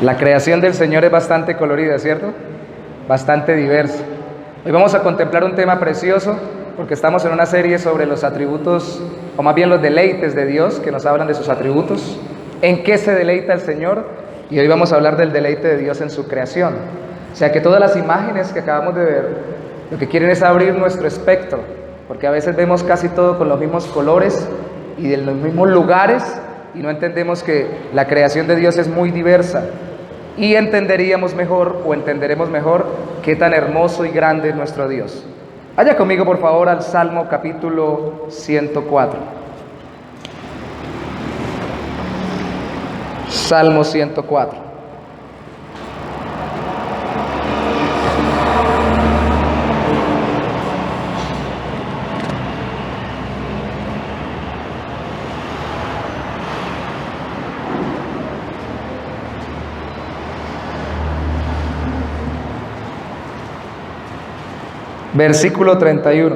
La creación del Señor es bastante colorida, ¿cierto? Bastante diversa. Hoy vamos a contemplar un tema precioso porque estamos en una serie sobre los atributos, o más bien los deleites de Dios, que nos hablan de sus atributos. ¿En qué se deleita el Señor? Y hoy vamos a hablar del deleite de Dios en su creación. O sea que todas las imágenes que acabamos de ver, lo que quieren es abrir nuestro espectro, porque a veces vemos casi todo con los mismos colores y en los mismos lugares, y no entendemos que la creación de Dios es muy diversa. Y entenderemos mejor qué tan hermoso y grande es nuestro Dios. Vaya conmigo por favor al Salmo capítulo 104. Salmo 104. Versículo 31.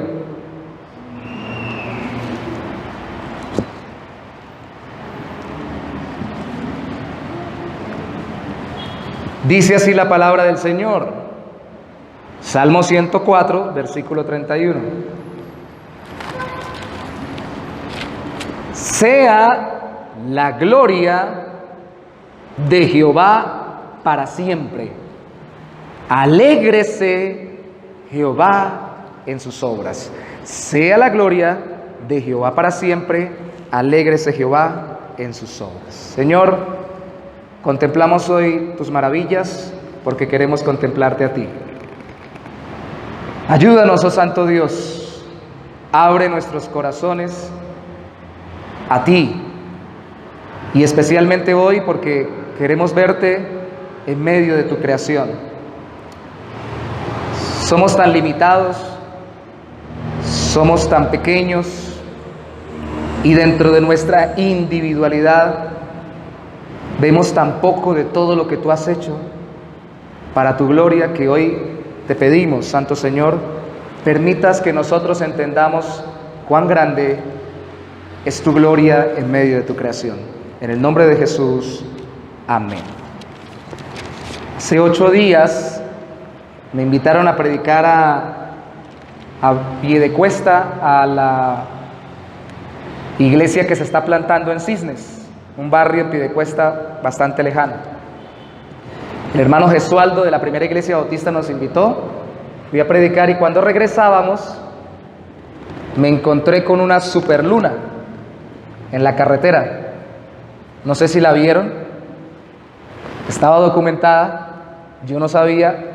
Dice así la palabra del Señor. Salmo 104, versículo 31. Sea la gloria de Jehová para siempre. Alégrese Jehová en sus obras. Sea la gloria de Jehová para siempre. Alégrese Jehová en sus obras. Señor, contemplamos hoy tus maravillas porque queremos contemplarte a ti. Ayúdanos, oh Santo Dios. Abre nuestros corazones a ti. Y especialmente hoy porque queremos verte en medio de tu creación. Somos tan limitados, somos tan pequeños y dentro de nuestra individualidad vemos tan poco de todo lo que tú has hecho para tu gloria que hoy te pedimos, Santo Señor, permitas que nosotros entendamos cuán grande es tu gloria en medio de tu creación. En el nombre de Jesús, amén. Hace 8 días me invitaron a predicar a Piedecuesta, a la iglesia que se está plantando en Cisnes, un barrio en Piedecuesta bastante lejano. El hermano Gesualdo de la primera iglesia bautista nos invitó, fui a predicar y cuando regresábamos me encontré con una superluna en la carretera. No sé si la vieron, estaba documentada, yo no sabía.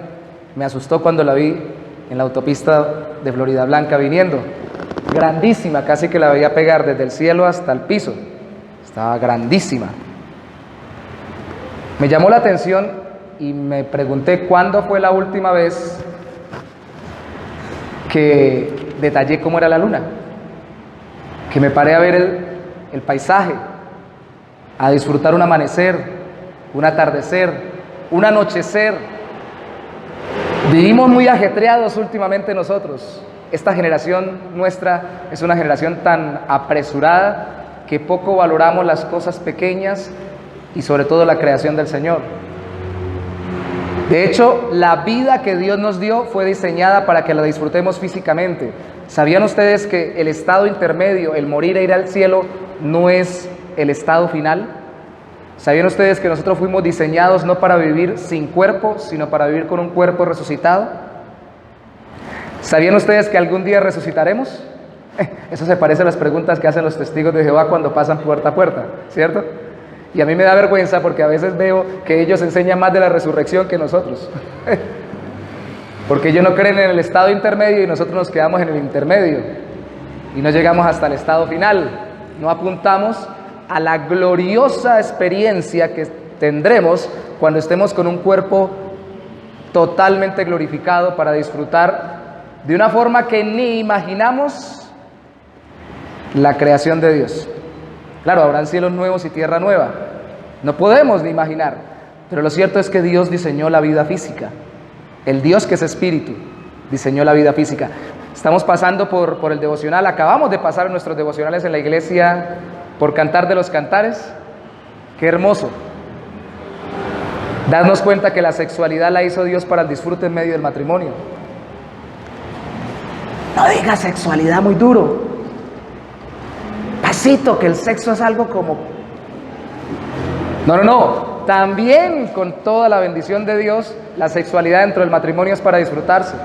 Me asustó cuando la vi en la autopista de Florida Blanca viniendo. Grandísima, casi que la veía pegar desde el cielo hasta el piso. Estaba grandísima. Me llamó la atención y me pregunté cuándo fue la última vez que detallé cómo era la luna. Que me paré a ver el paisaje, a disfrutar un amanecer, un atardecer, un anochecer. Vivimos muy ajetreados últimamente nosotros. Esta generación nuestra es una generación tan apresurada que poco valoramos las cosas pequeñas y sobre todo la creación del Señor. De hecho, la vida que Dios nos dio fue diseñada para que la disfrutemos físicamente. ¿Sabían ustedes que el estado intermedio, el morir e ir al cielo, no es el estado final? ¿Sabían ustedes que nosotros fuimos diseñados no para vivir sin cuerpo, sino para vivir con un cuerpo resucitado? ¿Sabían ustedes que algún día resucitaremos? Eso se parece a las preguntas que hacen los testigos de Jehová cuando pasan puerta a puerta, ¿cierto? Y a mí me da vergüenza porque a veces veo que ellos enseñan más de la resurrección que nosotros. Porque ellos no creen en el estado intermedio y nosotros nos quedamos en el intermedio. Y no llegamos hasta el estado final. No apuntamos a la gloriosa experiencia que tendremos cuando estemos con un cuerpo totalmente glorificado para disfrutar de una forma que ni imaginamos la creación de Dios. Claro, habrán cielos nuevos y tierra nueva. No podemos ni imaginar, pero lo cierto es que Dios diseñó la vida física. El Dios que es espíritu diseñó la vida física. Estamos pasando por el devocional, acabamos de pasar nuestros devocionales en la iglesia por Cantar de los Cantares. Qué hermoso. Darnos cuenta que la sexualidad la hizo Dios para el disfrute en medio del matrimonio. No diga sexualidad muy duro. Pasito, que el sexo es algo como... No. También con toda la bendición de Dios, la sexualidad dentro del matrimonio es para disfrutarse.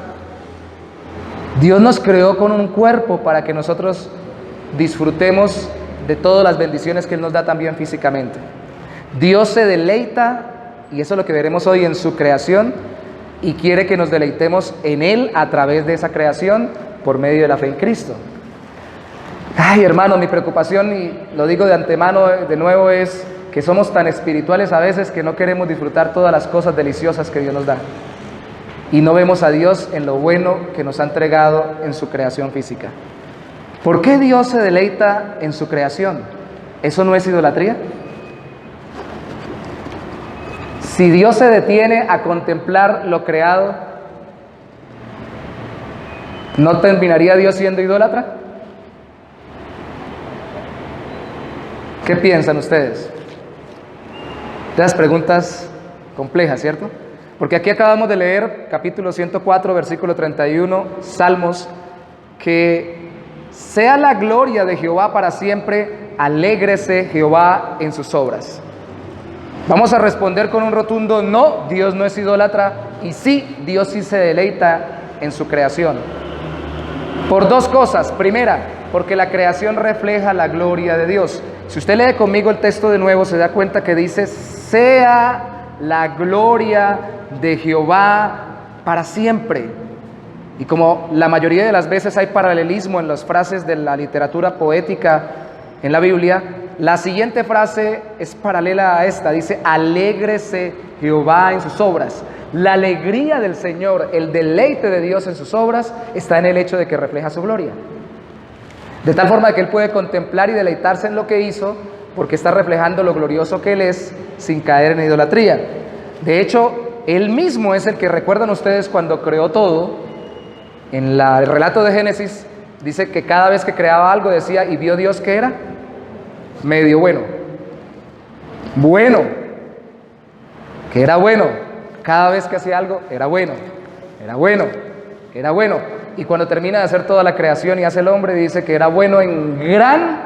Dios nos creó con un cuerpo para que nosotros disfrutemos de todas las bendiciones que Él nos da también físicamente. Dios se deleita, y eso es lo que veremos hoy, en su creación, y quiere que nos deleitemos en Él a través de esa creación por medio de la fe en Cristo. Ay, hermano, mi preocupación, y lo digo de antemano de nuevo, es que somos tan espirituales a veces que no queremos disfrutar todas las cosas deliciosas que Dios nos da. Y no vemos a Dios en lo bueno que nos ha entregado en su creación física. ¿Por qué Dios se deleita en su creación? ¿Eso no es idolatría? Si Dios se detiene a contemplar lo creado, ¿no terminaría Dios siendo idólatra? ¿Qué piensan ustedes? Estas preguntas complejas, ¿cierto? Porque aquí acabamos de leer capítulo 104, versículo 31, Salmos, que sea la gloria de Jehová para siempre, alégrese Jehová en sus obras. Vamos a responder con un rotundo no, Dios no es idólatra, y sí, Dios sí se deleita en su creación. Por dos cosas. Primera, porque la creación refleja la gloria de Dios. Si usted lee conmigo el texto de nuevo, se da cuenta que dice, sea la gloria de Jehová para siempre. Y como la mayoría de las veces hay paralelismo en las frases de la literatura poética en la Biblia, la siguiente frase es paralela a esta, dice, alégrese Jehová en sus obras. La alegría del Señor, el deleite de Dios en sus obras, está en el hecho de que refleja su gloria. De tal forma que Él puede contemplar y deleitarse en lo que hizo, porque está reflejando lo glorioso que Él es, sin caer en idolatría. De hecho, Él mismo es el que, recuerdan ustedes, cuando creó todo, en el relato de Génesis, dice que cada vez que creaba algo decía, y vio Dios que era medio bueno, que era bueno, cada vez que hacía algo era bueno, y cuando termina de hacer toda la creación y hace el hombre, dice que era bueno en gran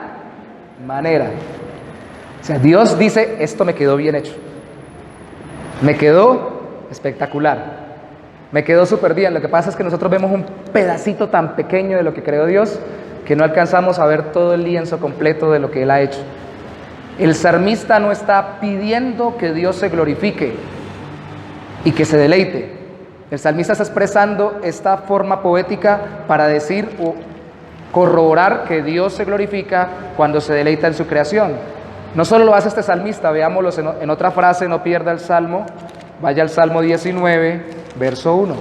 manera. O sea, Dios dice, esto me quedó bien hecho, me quedó espectacular, me quedó súper bien. Lo que pasa es que nosotros vemos un pedacito tan pequeño de lo que creó Dios, que no alcanzamos a ver todo el lienzo completo de lo que Él ha hecho. El salmista no está pidiendo que Dios se glorifique y que se deleite. El salmista está expresando esta forma poética para decir o corroborar que Dios se glorifica cuando se deleita en su creación. No solo lo hace este salmista, veámoslo en otra frase, no pierda el salmo, vaya al Salmo 19, verso 1.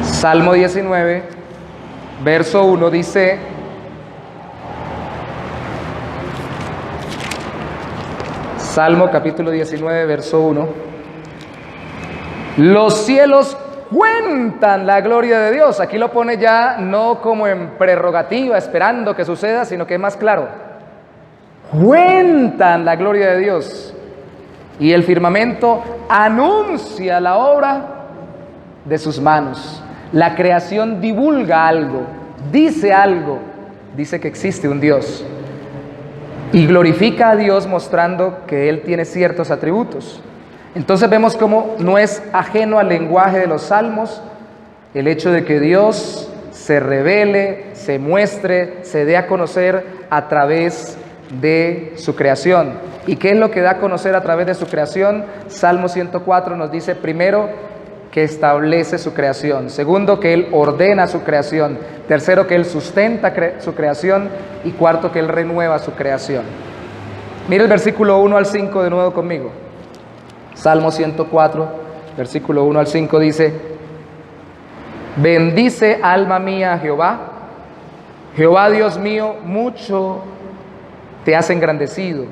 Salmo 19, verso 1 dice, Salmo capítulo 19, verso 1, los cielos cuentan la gloria de Dios. Aquí lo pone ya no como en prerrogativa, esperando que suceda, sino que es más claro. Cuentan la gloria de Dios. Y el firmamento anuncia la obra de sus manos. La creación divulga algo, dice que existe un Dios. Y glorifica a Dios mostrando que Él tiene ciertos atributos. Entonces vemos cómo no es ajeno al lenguaje de los salmos el hecho de que Dios se revele, se muestre, se dé a conocer a través de su creación. ¿Y qué es lo que da a conocer a través de su creación? Salmo 104 nos dice, primero, que establece su creación. Segundo, que Él ordena su creación. Tercero, que Él sustenta su creación. Y cuarto, que Él renueva su creación. Mira el versículo 1 al 5 de nuevo conmigo. Salmo 104, versículo 1 al 5 dice, bendice alma mía a Jehová. Jehová Dios mío, mucho te has engrandecido.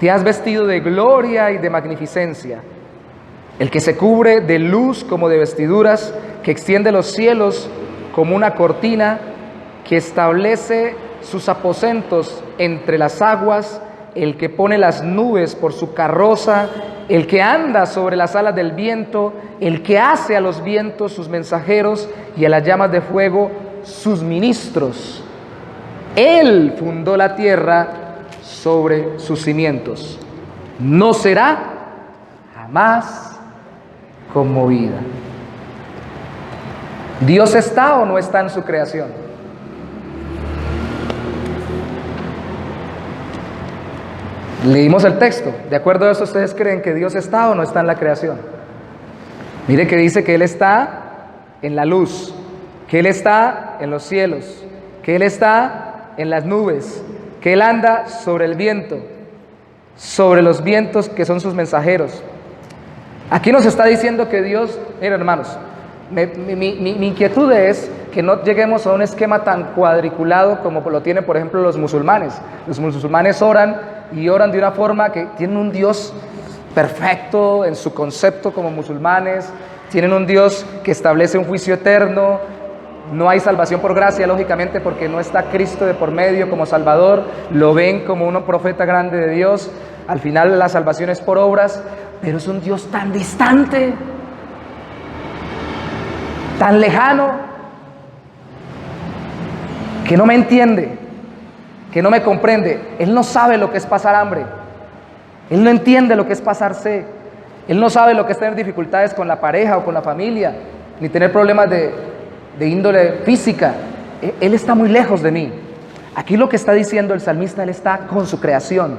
Te has vestido de gloria y de magnificencia. El que se cubre de luz como de vestiduras, que extiende los cielos como una cortina, que establece sus aposentos entre las aguas, el que pone las nubes por su carroza, el que anda sobre las alas del viento, el que hace a los vientos sus mensajeros y a las llamas de fuego sus ministros. Él fundó la tierra sobre sus cimientos. No será jamás conmovida. ¿Dios está o no está en su creación? Leímos el texto. De acuerdo a eso, ¿ustedes creen que Dios está o no está en la creación? Mire que dice que Él está en la luz, que Él está en los cielos, que Él está en las nubes, que Él anda sobre el viento, sobre los vientos que son sus mensajeros. Aquí nos está diciendo que Dios, miren hermanos, mi inquietud es que no lleguemos a un esquema tan cuadriculado como lo tienen, por ejemplo, los musulmanes. Los musulmanes oran y oran de una forma que tienen un Dios perfecto en su concepto como musulmanes, tienen un Dios que establece un juicio eterno, no hay salvación por gracia, lógicamente, porque no está Cristo de por medio como Salvador, lo ven como un profeta grande de Dios, al final la salvación es por obras, pero es un Dios tan distante, tan lejano, que no me entiende, que no me comprende. Él no sabe lo que es pasar hambre, Él no entiende lo que es pasar sed, Él no sabe lo que es tener dificultades con la pareja o con la familia, ni tener problemas de índole física. Él está muy lejos de mí. Aquí lo que está diciendo el salmista, Él está con su creación,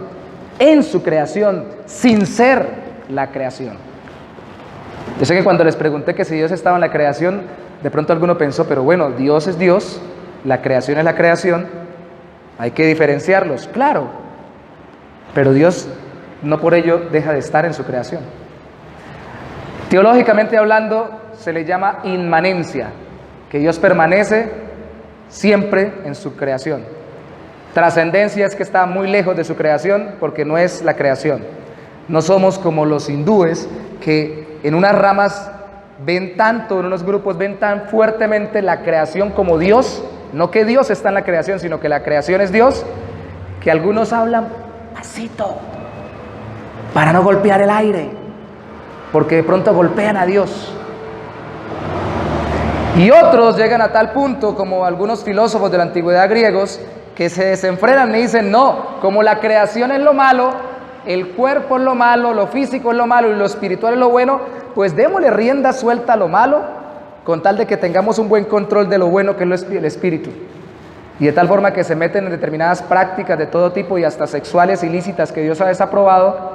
en su creación, sin ser la creación. Yo sé que cuando les pregunté que si Dios estaba en la creación, de pronto alguno pensó, pero bueno, Dios es Dios, la creación es la creación, hay que diferenciarlos, claro, pero Dios no por ello deja de estar en su creación. Teológicamente hablando, se le llama inmanencia, que Dios permanece siempre en su creación. Trascendencia es que está muy lejos de su creación porque no es la creación. No somos como los hindúes que en unas ramas ven tanto, en unos grupos ven tan fuertemente la creación como Dios, no que Dios está en la creación, sino que la creación es Dios, que algunos hablan pasito para no golpear el aire, porque de pronto golpean a Dios. Y otros llegan a tal punto, como algunos filósofos de la antigüedad griegos, que se desenfrenan y dicen, no, como la creación es lo malo, el cuerpo es lo malo, lo físico es lo malo y lo espiritual es lo bueno, pues démosle rienda suelta a lo malo, con tal de que tengamos un buen control de lo bueno que es el espíritu. Y de tal forma que se meten en determinadas prácticas de todo tipo y hasta sexuales ilícitas que Dios ha desaprobado,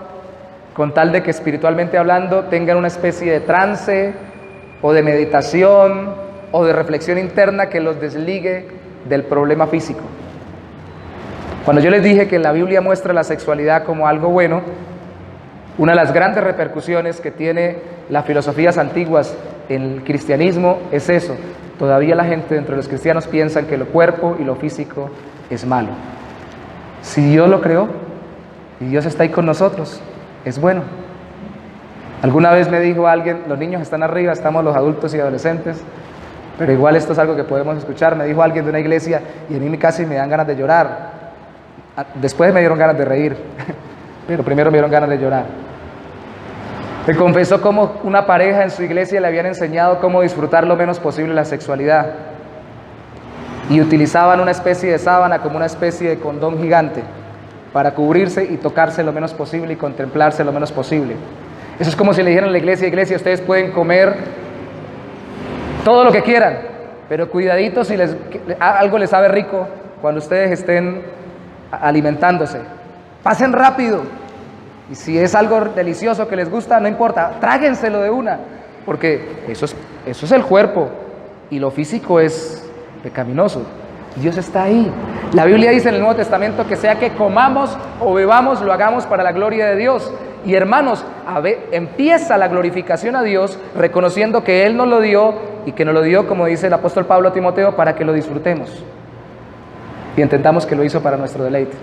con tal de que espiritualmente hablando tengan una especie de trance o de meditación o de reflexión interna que los desligue del problema físico. Cuando yo les dije que la Biblia muestra la sexualidad como algo bueno, una de las grandes repercusiones que tiene las filosofías antiguas en el cristianismo es eso. Todavía la gente dentro de los cristianos piensan que lo cuerpo y lo físico es malo. Si Dios lo creó y Dios está ahí con nosotros, es bueno. Alguna vez me dijo alguien, los niños están arriba, estamos los adultos y adolescentes, pero igual esto es algo que podemos escuchar. Me dijo alguien de una iglesia y a mí casi me dan ganas de llorar. Después me dieron ganas de reír, pero primero me dieron ganas de llorar. Me confesó cómo una pareja en su iglesia le habían enseñado cómo disfrutar lo menos posible la sexualidad y utilizaban una especie de sábana como una especie de condón gigante para cubrirse y tocarse lo menos posible y contemplarse lo menos posible. Eso es como si le dijeran a la iglesia, ustedes pueden comer todo lo que quieran, pero cuidadito si algo les sabe rico cuando ustedes estén alimentándose. Pasen rápido. Y si es algo delicioso que les gusta, no importa, tráguenselo de una, porque eso es el cuerpo y lo físico es pecaminoso. Dios está ahí. La Biblia dice en el Nuevo Testamento que sea que comamos o bebamos, lo hagamos para la gloria de Dios. Y hermanos, empieza la glorificación a Dios reconociendo que Él nos lo dio y que nos lo dio, como dice el apóstol Pablo a Timoteo, para que lo disfrutemos y entendamos que lo hizo para nuestro deleite.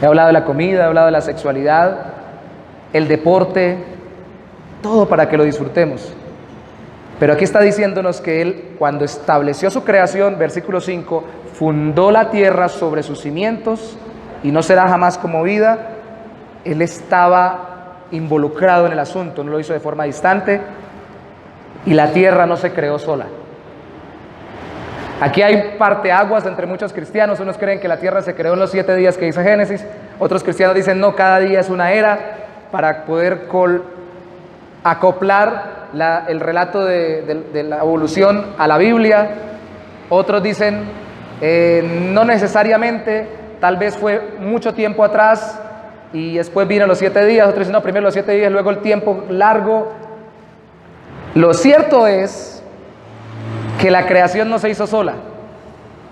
He hablado de la comida, he hablado de la sexualidad, el deporte, todo para que lo disfrutemos. Pero aquí está diciéndonos que Él, cuando estableció su creación, versículo 5, fundó la tierra sobre sus cimientos, y no será jamás conmovida. Él estaba involucrado en el asunto, no lo hizo de forma distante, y la tierra no se creó sola. Aquí hay parteaguas entre muchos cristianos. Unos creen que la tierra se creó en los 7 días que dice Génesis, otros cristianos dicen no, cada día es una era, para poder acoplar el relato de la evolución a la Biblia. Otros dicen no necesariamente, tal vez fue mucho tiempo atrás y después vino los 7 días. Otros dicen no, primero los 7 días, luego el tiempo largo. Lo cierto es que la creación no se hizo sola,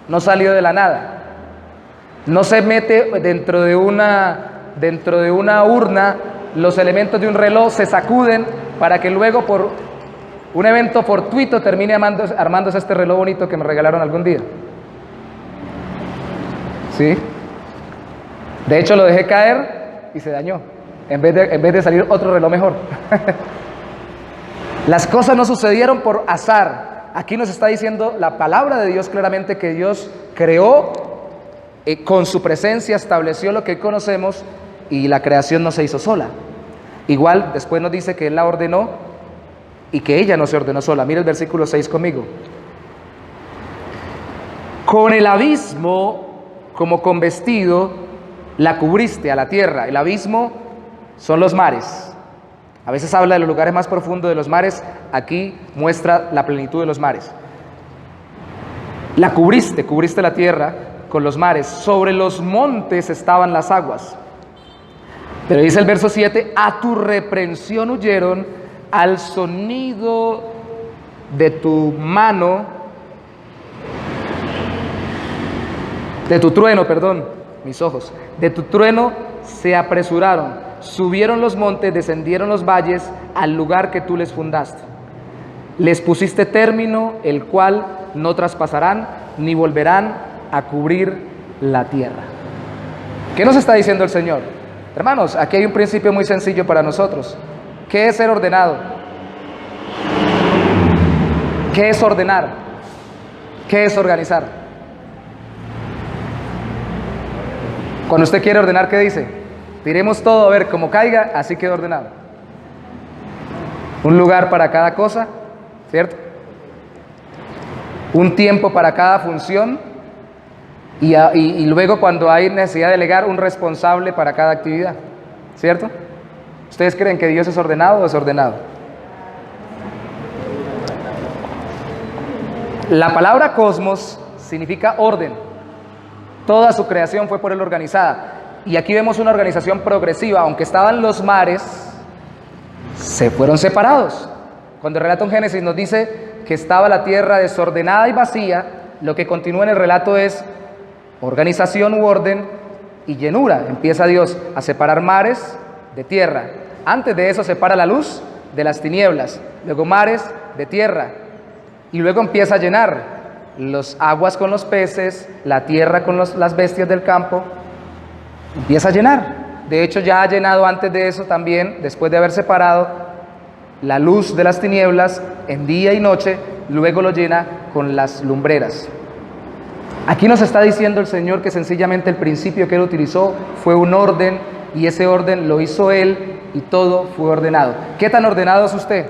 no salió de la nada, no se mete dentro de una urna los elementos de un reloj, se sacuden para que luego por un evento fortuito termine armándose este reloj bonito que me regalaron algún día. ¿Sí? De hecho lo dejé caer y se dañó, en vez de salir otro reloj mejor. Las cosas no sucedieron por azar. Aquí nos está diciendo la palabra de Dios claramente que Dios creó, con su presencia estableció lo que conocemos, y la creación no se hizo sola. Igual después nos dice que Él la ordenó y que ella no se ordenó sola. Mira el versículo 6 conmigo. Con el abismo como con vestido la cubriste a la tierra. El abismo son los mares. A veces habla de los lugares más profundos de los mares, aquí muestra la plenitud de los mares. La cubriste la tierra con los mares, sobre los montes estaban las aguas. Pero dice el verso 7, a tu reprensión huyeron, al sonido de tu mano, de tu trueno, perdón, mis ojos, de tu trueno se apresuraron. Subieron los montes, descendieron los valles al lugar que tú les fundaste. Les pusiste término, el cual no traspasarán, ni volverán a cubrir la tierra. ¿Qué nos está diciendo el Señor? Hermanos, aquí hay un principio muy sencillo para nosotros. ¿Qué es ser ordenado? ¿Qué es ordenar? ¿Qué es organizar? Cuando usted quiere ordenar, ¿qué dice? Tiremos todo a ver cómo caiga, así queda ordenado. Un lugar para cada cosa, ¿cierto? Un tiempo para cada función y luego cuando hay necesidad de delegar, un responsable para cada actividad, ¿cierto? ¿Ustedes creen que Dios es ordenado o desordenado? La palabra cosmos significa orden. Toda su creación fue por Él organizada. Y aquí vemos una organización progresiva. Aunque estaban los mares, se fueron separados. Cuando el relato en Génesis nos dice que estaba la tierra desordenada y vacía, lo que continúa en el relato es organización u orden y llenura. Empieza Dios a separar mares de tierra. Antes de eso separa la luz de las tinieblas, luego mares de tierra, y luego empieza a llenar los aguas con los peces, la tierra con las bestias del campo. Empieza a llenar. De hecho ya ha llenado antes de eso también, después de haber separado la luz de las tinieblas en día y noche, luego lo llena con las lumbreras. Aquí nos está diciendo el Señor que sencillamente el principio que Él utilizó fue un orden, y ese orden lo hizo Él y todo fue ordenado. ¿Qué tan ordenado es usted?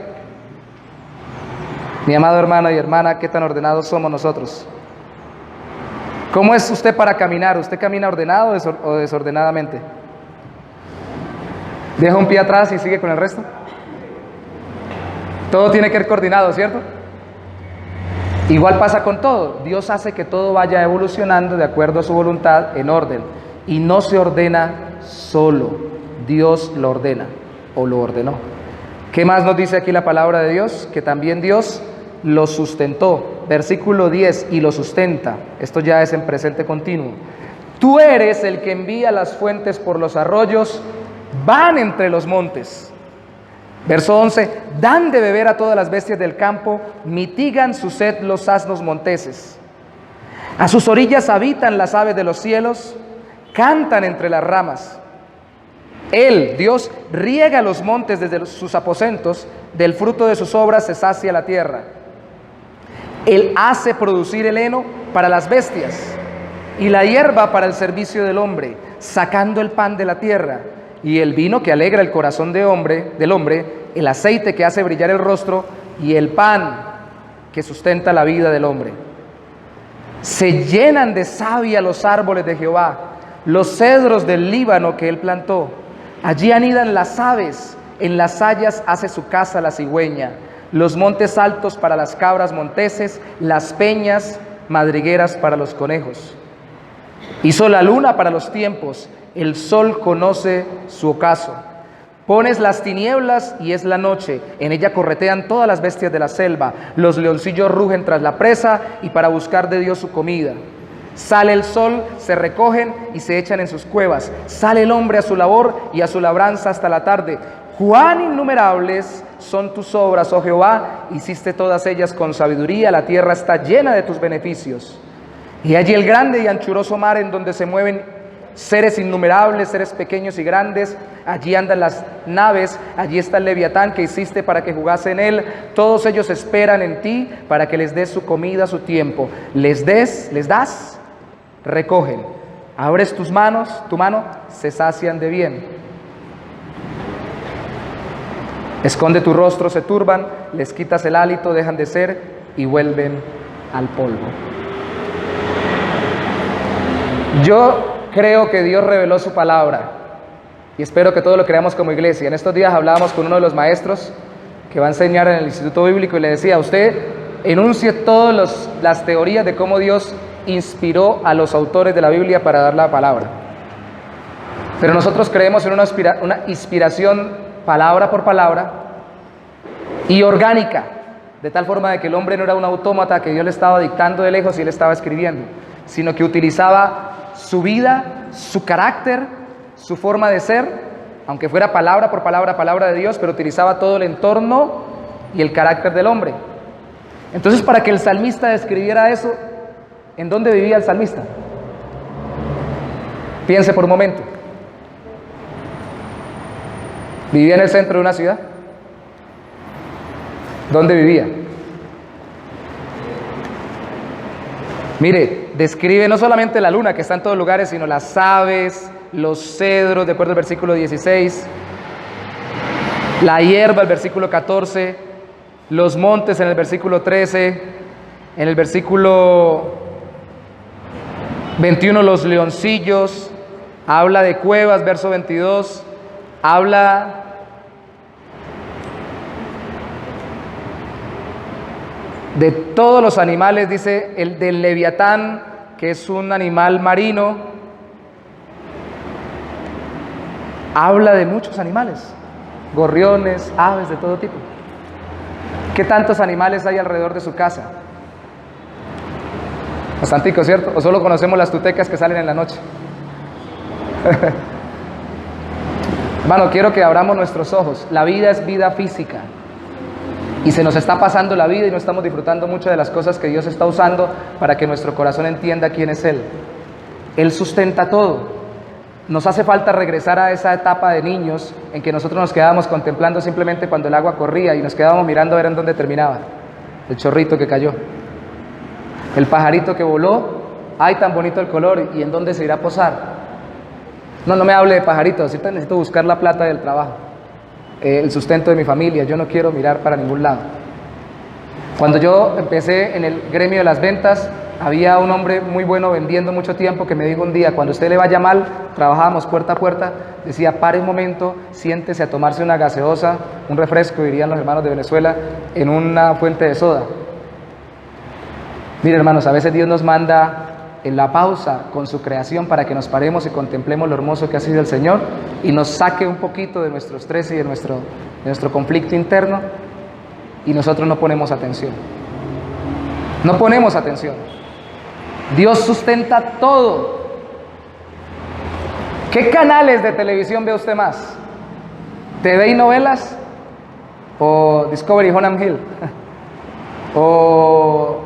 Mi amado hermano y hermana, ¿qué tan ordenados somos nosotros? ¿Cómo es usted para caminar? ¿Usted camina ordenado o desordenadamente? ¿Deja un pie atrás y sigue con el resto? Todo tiene que ir coordinado, ¿cierto? Igual pasa con todo. Dios hace que todo vaya evolucionando de acuerdo a su voluntad en orden. Y no se ordena solo. Dios lo ordena o lo ordenó. ¿Qué más nos dice aquí la palabra de Dios? Que también Dios lo sustentó. Versículo 10, y lo sustenta. Esto ya es en presente continuo. Tú eres el que envía las fuentes por los arroyos, van entre los montes. Verso 11, dan de beber a todas las bestias del campo, mitigan su sed los asnos monteses. A sus orillas habitan las aves de los cielos, cantan entre las ramas. Él, Dios, riega los montes desde sus aposentos, del fruto de sus obras se sacia la tierra. Él hace producir el heno para las bestias y la hierba para el servicio del hombre, sacando el pan de la tierra, y el vino que alegra el corazón del hombre, el aceite que hace brillar el rostro, y el pan que sustenta la vida del hombre. Se llenan de savia los árboles de Jehová, los cedros del Líbano que él plantó. Allí anidan las aves, en las hayas hace su casa la cigüeña. Los montes altos para las cabras monteses, las peñas madrigueras para los conejos. Hizo la luna para los tiempos, el sol conoce su ocaso. Pones las tinieblas y es la noche, en ella corretean todas las bestias de la selva, los leoncillos rugen tras la presa y para buscar de Dios su comida. Sale el sol, se recogen y se echan en sus cuevas, sale el hombre a su labor y a su labranza hasta la tarde. Cuán innumerables son tus obras, oh Jehová, hiciste todas ellas con sabiduría, la tierra está llena de tus beneficios. Y allí el grande y anchuroso mar en donde se mueven seres innumerables, seres pequeños y grandes, allí andan las naves, allí está el Leviatán que hiciste para que jugase en él, todos ellos esperan en ti para que les des su comida a su tiempo, les das, recogen, abres tu mano, se sacian de bien. Esconde tu rostro, se turban, les quitas el hálito, dejan de ser y vuelven al polvo. Yo creo que Dios reveló su palabra y espero que todos lo creamos como iglesia. En estos días hablábamos con uno de los maestros que va a enseñar en el Instituto Bíblico y le decía: usted enuncie todas las teorías de cómo Dios inspiró a los autores de la Biblia para dar la palabra. Pero nosotros creemos en una inspiración palabra por palabra y orgánica, de tal forma de que el hombre no era un autómata que Dios le estaba dictando de lejos y él estaba escribiendo, sino que utilizaba su vida, su carácter, su forma de ser, aunque fuera palabra por palabra, palabra de Dios, pero utilizaba todo el entorno y el carácter del hombre. Entonces, para que el salmista describiera eso, ¿en dónde vivía el salmista? Piense por un momento. ¿Vivía en el centro de una ciudad? ¿Dónde vivía? Mire, describe no solamente la luna que está en todos lugares, sino las aves, los cedros, de acuerdo al versículo 16, la hierba, el versículo 14, los montes en el versículo 13, en el versículo 21 los leoncillos, habla de cuevas, verso 22, habla de todos los animales, dice el del Leviatán, que es un animal marino. Habla de muchos animales, gorriones, aves de todo tipo. ¿Qué tantos animales hay alrededor de su casa? Bastantico, ¿cierto? ¿O solo conocemos las tutecas que salen en la noche? Hermano, quiero que abramos nuestros ojos. La vida es vida física. Y se nos está pasando la vida y no estamos disfrutando mucho de las cosas que Dios está usando para que nuestro corazón entienda quién es Él. Él sustenta todo. Nos hace falta regresar a esa etapa de niños en que nosotros nos quedábamos contemplando simplemente cuando el agua corría y nos quedábamos mirando a ver en dónde terminaba. El chorrito que cayó, el pajarito que voló, ay, tan bonito el color, y en dónde se irá a posar. No me hable de pajaritos, ahorita necesito buscar la plata del trabajo, el sustento de mi familia, yo no quiero mirar para ningún lado. Cuando yo empecé en el gremio de las ventas, había un hombre muy bueno vendiendo mucho tiempo que me dijo un día: cuando a usted le vaya mal, trabajábamos puerta a puerta, decía: pare un momento, siéntese a tomarse una gaseosa, un refresco, dirían los hermanos de Venezuela, en una fuente de soda. Mire, hermanos, a veces Dios nos manda en la pausa con su creación para que nos paremos y contemplemos lo hermoso que ha sido el Señor y nos saque un poquito de nuestro estrés y de nuestro conflicto interno, y nosotros no ponemos atención. No ponemos atención. Dios sustenta todo. ¿Qué canales de televisión ve usted más? ¿TV y novelas? ¿O Discovery Honham Hill? ¿O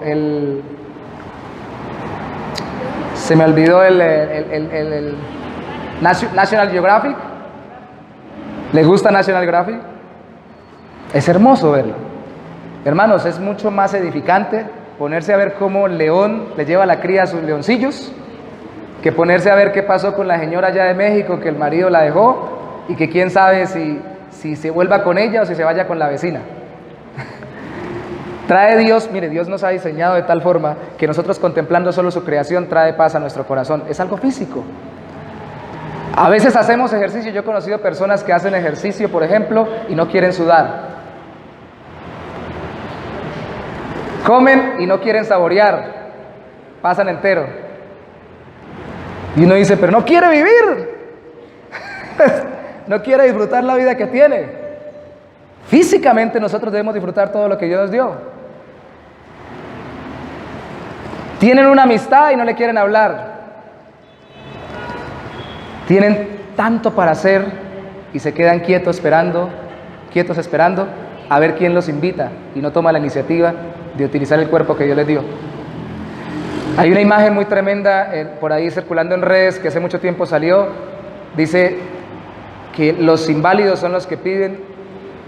se me olvidó el National Geographic? ¿Le gusta National Geographic? Es hermoso verlo. Hermanos, es mucho más edificante ponerse a ver cómo el león le lleva la cría a sus leoncillos que ponerse a ver qué pasó con la señora allá de México, que el marido la dejó y que quién sabe si se vuelva con ella o si se vaya con la vecina. Trae Dios, mire, Dios nos ha diseñado de tal forma que nosotros contemplando solo su creación trae paz a nuestro corazón. Es algo físico. A veces hacemos ejercicio, yo he conocido personas que hacen ejercicio, por ejemplo, y no quieren sudar. Comen y no quieren saborear, pasan entero. Y uno dice, pero no quiere vivir, no quiere disfrutar la vida que tiene. Físicamente nosotros debemos disfrutar todo lo que Dios nos dio. Tienen una amistad y no le quieren hablar. Tienen tanto para hacer y se quedan quietos esperando a ver quién los invita y no toma la iniciativa de utilizar el cuerpo que Dios les dio. Hay una imagen muy tremenda por ahí circulando en redes que hace mucho tiempo salió. Dice que los inválidos son los que piden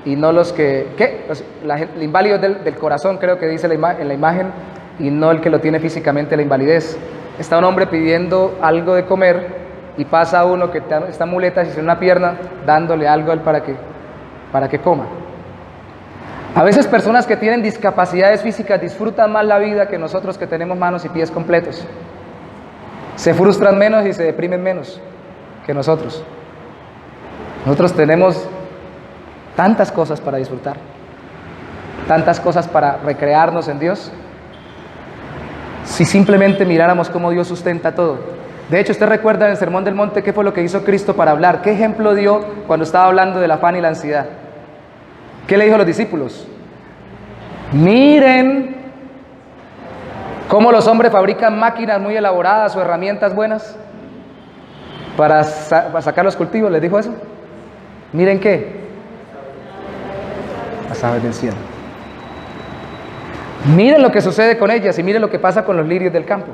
y no los que... ¿Qué? El inválido es del corazón, creo que dice en la imagen, y no el que lo tiene físicamente la invalidez. Está un hombre pidiendo algo de comer y pasa uno que está en muletas y sin una pierna dándole algo a él para que coma. A veces personas que tienen discapacidades físicas disfrutan más la vida que nosotros que tenemos manos y pies completos. Se frustran menos y se deprimen menos que nosotros. Nosotros tenemos tantas cosas para disfrutar, tantas cosas para recrearnos en Dios, si simplemente miráramos cómo Dios sustenta todo. De hecho, usted recuerda en el Sermón del Monte qué fue lo que hizo Cristo para hablar, qué ejemplo dio cuando estaba hablando del afán y la ansiedad. ¿Qué le dijo a los discípulos? Miren cómo los hombres fabrican máquinas muy elaboradas o herramientas buenas para sacar los cultivos. ¿Les dijo eso? Miren qué, las aves del cielo. Miren lo que sucede con ellas y miren lo que pasa con los lirios del campo.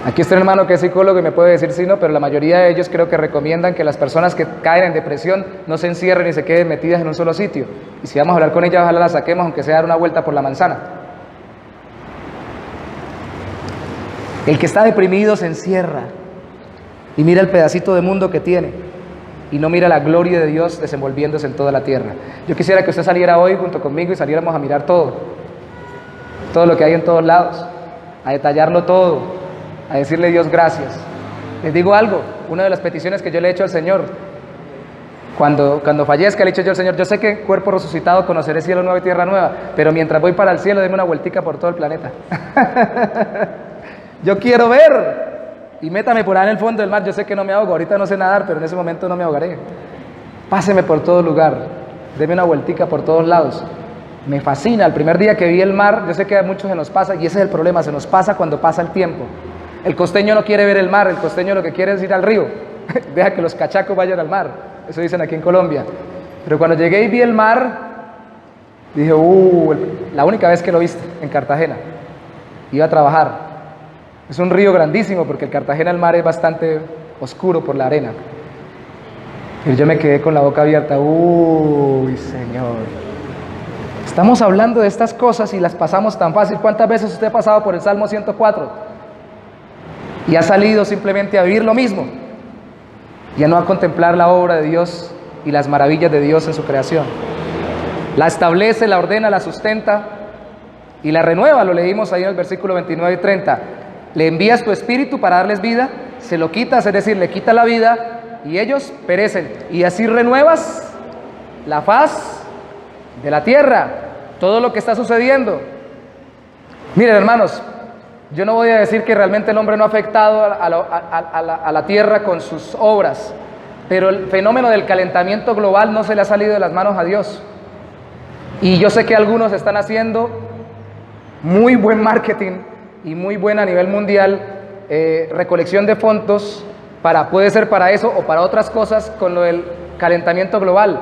Aquí está un hermano que es psicólogo y me puede decir sí, no, pero la mayoría de ellos creo que recomiendan que las personas que caen en depresión no se encierren y se queden metidas en un solo sitio. Y si vamos a hablar con ellas, ojalá las saquemos, aunque sea dar una vuelta por la manzana. El que está deprimido se encierra y mira el pedacito de mundo que tiene y no mira la gloria de Dios desenvolviéndose en toda la tierra. Yo quisiera que usted saliera hoy junto conmigo y saliéramos a mirar todo lo que hay en todos lados, a detallarlo todo, a decirle a Dios gracias. Les digo algo, una de las peticiones que yo le he hecho al Señor, cuando fallezca, le he dicho yo al Señor, yo sé que cuerpo resucitado conoceré cielo nuevo y tierra nueva, pero mientras voy para el cielo, déme una vueltica por todo el planeta. Yo quiero ver, y métame por ahí en el fondo del mar. Yo sé que no me ahogo, ahorita no sé nadar, pero en ese momento no me ahogaré. Páseme por todo lugar, déme una vueltica por todos lados. Me fascina. El primer día que vi el mar, yo sé que a muchos se nos pasa, y ese es el problema, se nos pasa cuando pasa el tiempo. El costeño no quiere ver el mar, el costeño lo que quiere es ir al río. Deja que los cachacos vayan al mar, eso dicen aquí en Colombia. Pero cuando llegué y vi el mar, dije, la única vez que lo viste en Cartagena, iba a trabajar. Es un río grandísimo porque en Cartagena el mar es bastante oscuro por la arena. Y yo me quedé con la boca abierta. Uy, Señor. Estamos hablando de estas cosas y las pasamos tan fácil. ¿Cuántas veces usted ha pasado por el Salmo 104? Y ha salido simplemente a vivir lo mismo y a no a contemplar la obra de Dios y las maravillas de Dios en su creación. La establece, la ordena, la sustenta y la renueva. Lo leímos ahí en el versículo 29 y 30. Le envías tu espíritu para darles vida, se lo quitas, es decir, le quita la vida y ellos perecen. Y así renuevas la faz de la tierra, todo lo que está sucediendo. Miren, hermanos, yo no voy a decir que realmente el hombre no ha afectado a la tierra con sus obras, pero el fenómeno del calentamiento global no se le ha salido de las manos a Dios. Y yo sé que algunos están haciendo muy buen marketing y muy buena a nivel mundial, recolección de fondos, puede ser para eso o para otras cosas con lo del calentamiento global,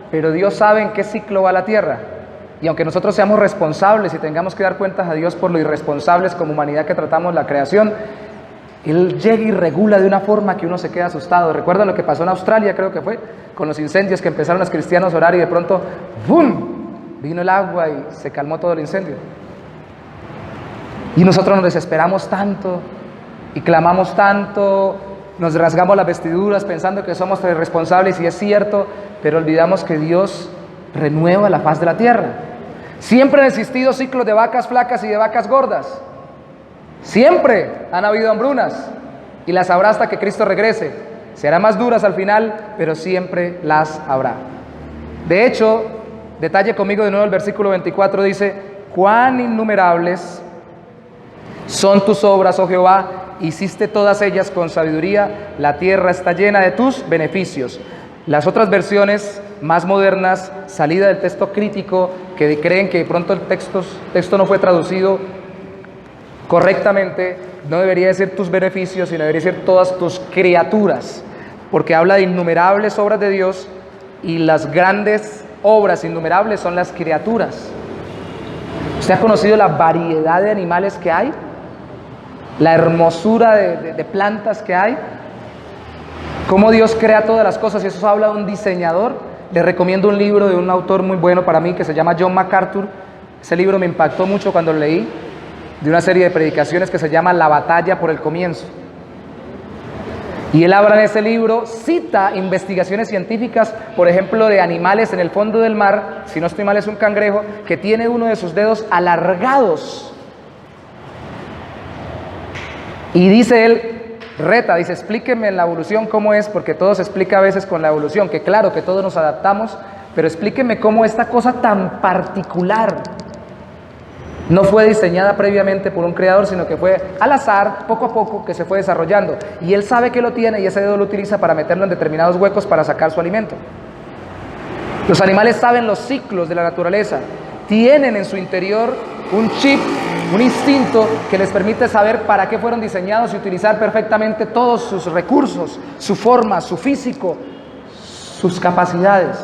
pero Dios sabe en qué ciclo va la Tierra, y aunque nosotros seamos responsables y tengamos que dar cuentas a Dios por lo irresponsables como humanidad que tratamos la creación, Él llega y regula de una forma que uno se queda asustado. ¿Recuerdan lo que pasó en Australia, creo que fue, con los incendios que empezaron los cristianos a orar y de pronto, ¡bum!, vino el agua y se calmó todo el incendio? Y nosotros nos desesperamos tanto y clamamos tanto, nos rasgamos las vestiduras pensando que somos irresponsables, y es cierto, pero olvidamos que Dios renueva la faz de la tierra. Siempre han existido ciclos de vacas flacas y de vacas gordas. Siempre han habido hambrunas, y las habrá hasta que Cristo regrese. Serán más duras al final, pero siempre las habrá. De hecho, detalle conmigo de nuevo el versículo 24, dice: cuán innumerables son tus obras, oh Jehová, hiciste todas ellas con sabiduría, la tierra está llena de tus beneficios. Las otras versiones más modernas, salida del texto crítico, que creen que de pronto el texto no fue traducido correctamente, no debería decir tus beneficios, sino debería decir todas tus criaturas, porque habla de innumerables obras de Dios, y las grandes obras innumerables son las criaturas. ¿Usted ha conocido la variedad de animales que hay? La hermosura de plantas que hay, cómo Dios crea todas las cosas, y eso habla de un diseñador. Les recomiendo un libro de un autor muy bueno para mí que se llama John MacArthur. Ese libro me impactó mucho cuando lo leí, de una serie de predicaciones que se llama La batalla por el comienzo. Y él habla en ese libro, cita investigaciones científicas, por ejemplo, de animales en el fondo del mar. Si no estoy mal, es un cangrejo que tiene uno de sus dedos alargados. Y dice él, dice: explíqueme en la evolución cómo es, porque todo se explica a veces con la evolución, que claro que todos nos adaptamos, pero explíqueme cómo esta cosa tan particular no fue diseñada previamente por un creador, sino que fue al azar, poco a poco, que se fue desarrollando. Y él sabe que lo tiene, y ese dedo lo utiliza para meterlo en determinados huecos para sacar su alimento. Los animales saben los ciclos de la naturaleza, tienen en su interior un chip, un instinto que les permite saber para qué fueron diseñados y utilizar perfectamente todos sus recursos, su forma, su físico, sus capacidades.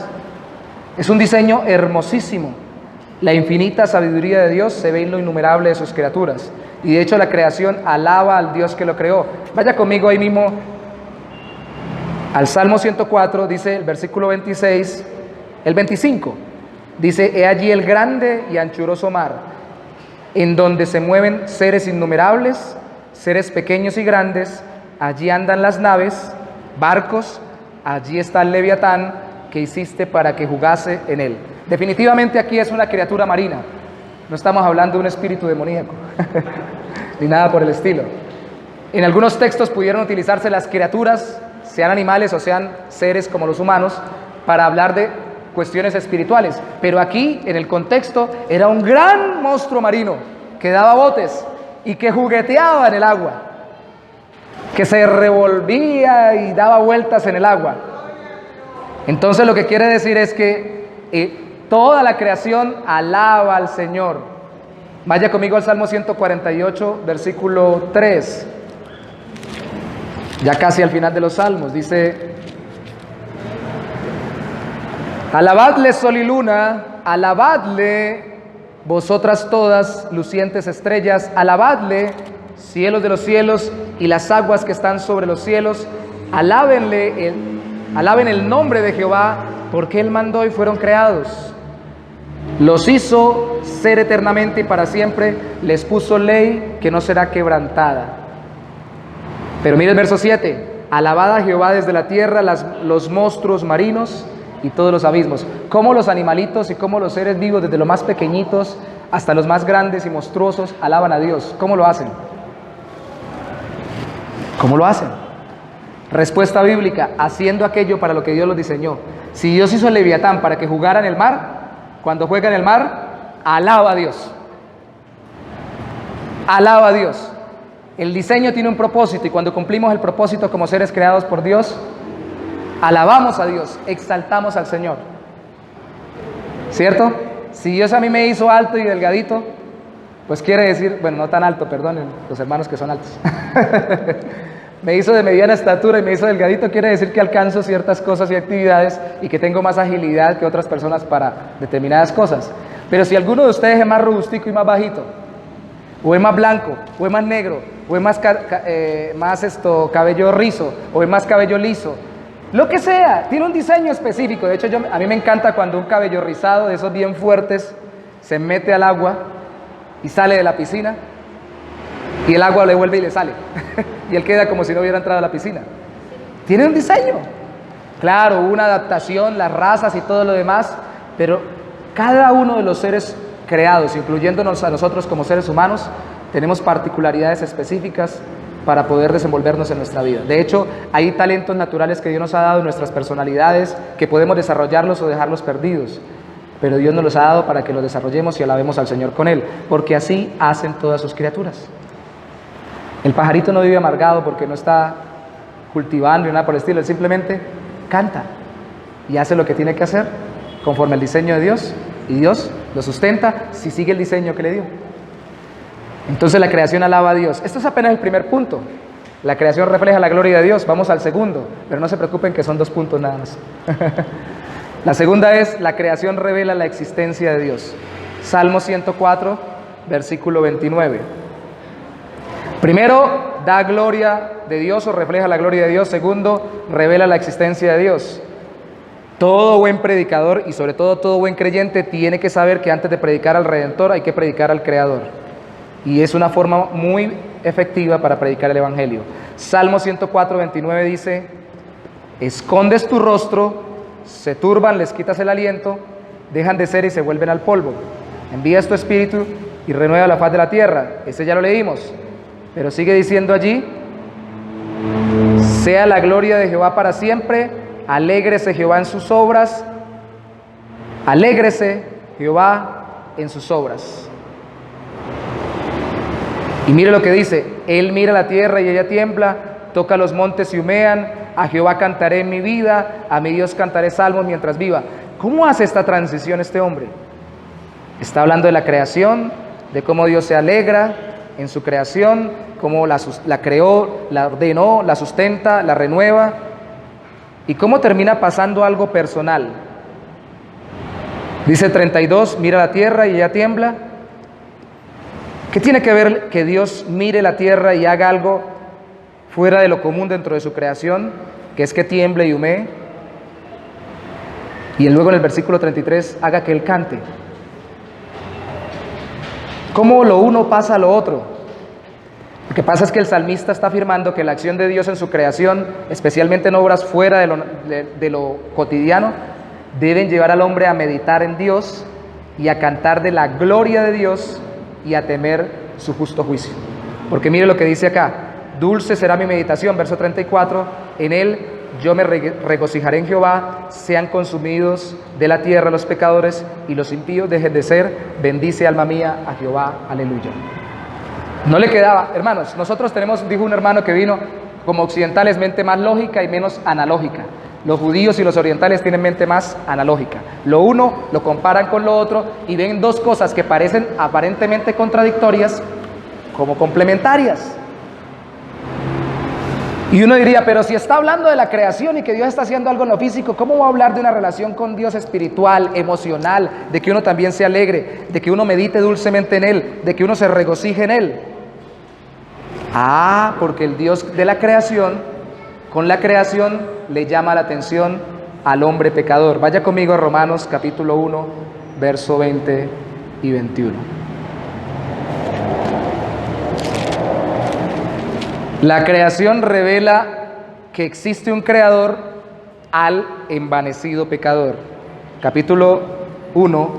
Es un diseño hermosísimo. La infinita sabiduría de Dios se ve en lo innumerable de sus criaturas, y de hecho la creación alaba al Dios que lo creó. Vaya conmigo ahí mismo al Salmo 104, dice el versículo 26, el 25, dice: he allí el grande y anchuroso mar, en donde se mueven seres innumerables, seres pequeños y grandes, allí andan las naves, barcos, allí está el Leviatán que hiciste para que jugase en él. Definitivamente aquí es una criatura marina, no estamos hablando de un espíritu demoníaco, ni nada por el estilo. En algunos textos pudieron utilizarse las criaturas, sean animales o sean seres como los humanos, para hablar de cuestiones espirituales, pero aquí en el contexto era un gran monstruo marino que daba botes y que jugueteaba en el agua, que se revolvía y daba vueltas en el agua. Entonces lo que quiere decir es que toda la creación alaba al Señor. Vaya conmigo al Salmo 148, versículo 3. Ya casi al final de los salmos, dice: alabadle sol y luna, alabadle vosotras todas lucientes estrellas, alabadle cielos de los cielos y las aguas que están sobre los cielos, alaben el nombre de Jehová, porque Él mandó y fueron creados. Los hizo ser eternamente y para siempre, les puso ley que no será quebrantada. Pero mire el verso 7, alabad a Jehová desde la tierra, los monstruos marinos y todos los abismos. Como los animalitos y como los seres vivos, desde los más pequeñitos hasta los más grandes y monstruosos, alaban a Dios. ¿Cómo lo hacen? ¿Cómo lo hacen? Respuesta bíblica: haciendo aquello para lo que Dios los diseñó. Si Dios hizo el Leviatán para que jugara en el mar, cuando juega en el mar, alaba a Dios. Alaba a Dios. El diseño tiene un propósito, y cuando cumplimos el propósito como seres creados por Dios, alabamos a Dios, exaltamos al Señor. ¿Cierto? Si Dios a mí me hizo alto y delgadito, pues quiere decir, bueno, no tan alto, perdonen los hermanos que son altos. Me hizo de mediana estatura y me hizo delgadito, quiere decir que alcanzo ciertas cosas y actividades y que tengo más agilidad que otras personas para determinadas cosas. Pero si alguno de ustedes es más robustico y más bajito, o es más blanco, o es más negro, o es más, cabello rizo, o es más cabello liso, lo que sea, tiene un diseño específico. De hecho, a mí me encanta cuando un cabello rizado, de esos bien fuertes, se mete al agua y sale de la piscina. y el agua le vuelve y le sale. Y él queda como si no hubiera entrado a la piscina. Tiene un diseño. Claro, una adaptación, las razas y todo lo demás, pero cada uno de los seres creados, incluyéndonos a nosotros como seres humanos, tenemos particularidades específicas para poder desenvolvernos en nuestra vida. De hecho, hay talentos naturales que Dios nos ha dado en nuestras personalidades, que podemos desarrollarlos o dejarlos perdidos, pero Dios nos los ha dado para que los desarrollemos y alabemos al Señor con él, porque así hacen todas sus criaturas. El pajarito no vive amargado porque no está cultivando ni nada por el estilo, él simplemente canta y hace lo que tiene que hacer conforme al diseño de Dios, y Dios lo sustenta si sigue el diseño que le dio. Entonces la creación alaba a Dios. Esto es apenas el primer punto. La creación refleja la gloria de Dios. Vamos al segundo, pero no se preocupen que son 2 puntos nada más. La segunda es: la creación revela la existencia de Dios. Salmo 104, versículo 29. Primero, da gloria de Dios o refleja la gloria de Dios. Segundo, revela la existencia de Dios. Todo buen predicador y sobre todo todo buen creyente tiene que saber que antes de predicar al Redentor hay que predicar al Creador. Y es una forma muy efectiva para predicar el Evangelio. Salmo 104, 29 dice: escondes tu rostro, se turban, les quitas el aliento, dejan de ser y se vuelven al polvo. Envías tu espíritu y renueva la faz de la tierra. Ese ya lo leímos. Pero sigue diciendo allí: sea la gloria de Jehová para siempre, alégrese Jehová en sus obras, alégrese Jehová en sus obras. Y mire lo que dice: él mira la tierra y ella tiembla, toca los montes y humean, a Jehová cantaré en mi vida, a mi Dios cantaré salmos mientras viva. ¿Cómo hace esta transición este hombre? Está hablando de la creación, de cómo Dios se alegra en su creación, cómo la creó, la ordenó, la sustenta, la renueva, y cómo termina pasando algo personal. Dice 32, mira la tierra y ella tiembla. ¿Qué tiene que ver que Dios mire la tierra y haga algo fuera de lo común dentro de su creación, que es que tiemble y humee? Y luego en el versículo 33, haga que Él cante. ¿Cómo lo uno pasa a lo otro? Lo que pasa es que el salmista está afirmando que la acción de Dios en su creación, especialmente en obras fuera de lo cotidiano, deben llevar al hombre a meditar en Dios y a cantar de la gloria de Dios y a temer su justo juicio. Porque mire lo que dice acá: dulce será mi meditación, verso 34, en él yo me regocijaré en Jehová, sean consumidos de la tierra los pecadores y los impíos dejen de ser, bendice alma mía a Jehová, aleluya. No le quedaba, hermanos, nosotros tenemos, dijo un hermano que vino, como occidentales, mente más lógica y menos analógica. Los judíos y los orientales tienen mente más analógica. Lo uno lo comparan con lo otro y ven dos cosas que parecen aparentemente contradictorias como complementarias. Y uno diría, pero si está hablando de la creación y que Dios está haciendo algo en lo físico, ¿cómo va a hablar de una relación con Dios espiritual, emocional, de que uno también se alegre, de que uno medite dulcemente en Él, de que uno se regocije en Él? Ah, porque el Dios de la creación, con la creación, le llama la atención al hombre pecador. Vaya conmigo a Romanos capítulo 1, verso 20 y 21. La creación revela que existe un creador al envanecido pecador. Capítulo 1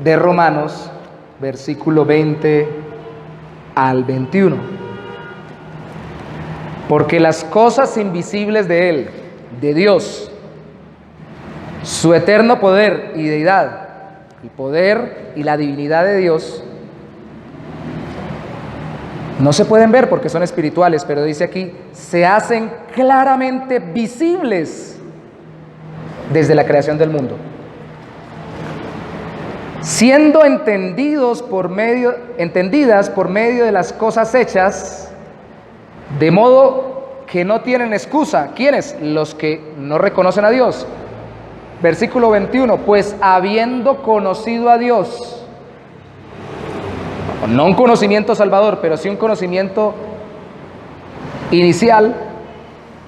de Romanos, versículo 20 al 21. Porque las cosas invisibles de Él, de Dios, su eterno poder y deidad, el poder y la divinidad de Dios, no se pueden ver porque son espirituales, pero dice aquí, se hacen claramente visibles desde la creación del mundo, siendo entendidas por medio de las cosas hechas, de modo que no tienen excusa. ¿Quiénes? Los que no reconocen a Dios. Versículo 21, pues habiendo conocido a Dios, no un conocimiento salvador, pero sí un conocimiento inicial,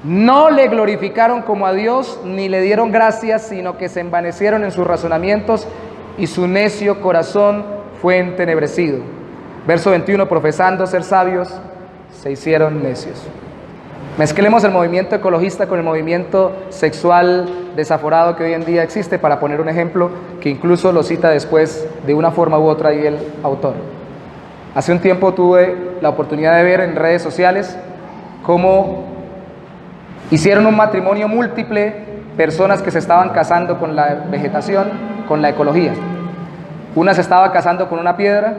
no le glorificaron como a Dios, ni le dieron gracias, sino que se envanecieron en sus razonamientos y su necio corazón fue entenebrecido. Verso 21, profesando ser sabios, se hicieron necios. Mezclemos el movimiento ecologista con el movimiento sexual desaforado que hoy en día existe, para poner un ejemplo que incluso lo cita después de una forma u otra y el autor. Hace un tiempo tuve la oportunidad de ver en redes sociales cómo hicieron un matrimonio múltiple personas que se estaban casando con la vegetación, con la ecología. Una se estaba casando con una piedra,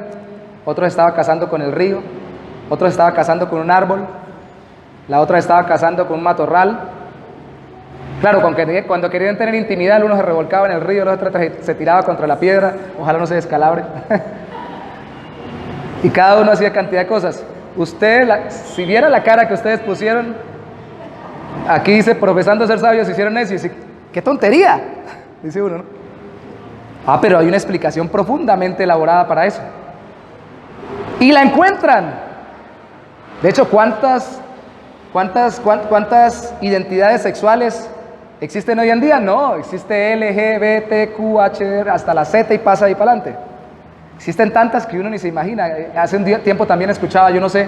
otro se estaba casando con el río, otro se estaba casando con un árbol, la otra estaba casando con un matorral. Claro, cuando querían tener intimidad, el uno se revolcaba en el río, el otro se tiraba contra la piedra, ojalá no se descalabre. Y cada uno hacía cantidad de cosas. Si viera la cara que ustedes pusieron, aquí dice, profesando ser sabios, se hicieron necios. ¡Qué tontería!, dice uno, ¿no? Pero hay una explicación profundamente elaborada para eso. Y la encuentran. De hecho, ¿cuántas identidades sexuales existen hoy en día? No, existe LGBTQH, hasta la Z y pasa ahí para adelante. Existen tantas que uno ni se imagina. Hace un tiempo también escuchaba, yo no sé,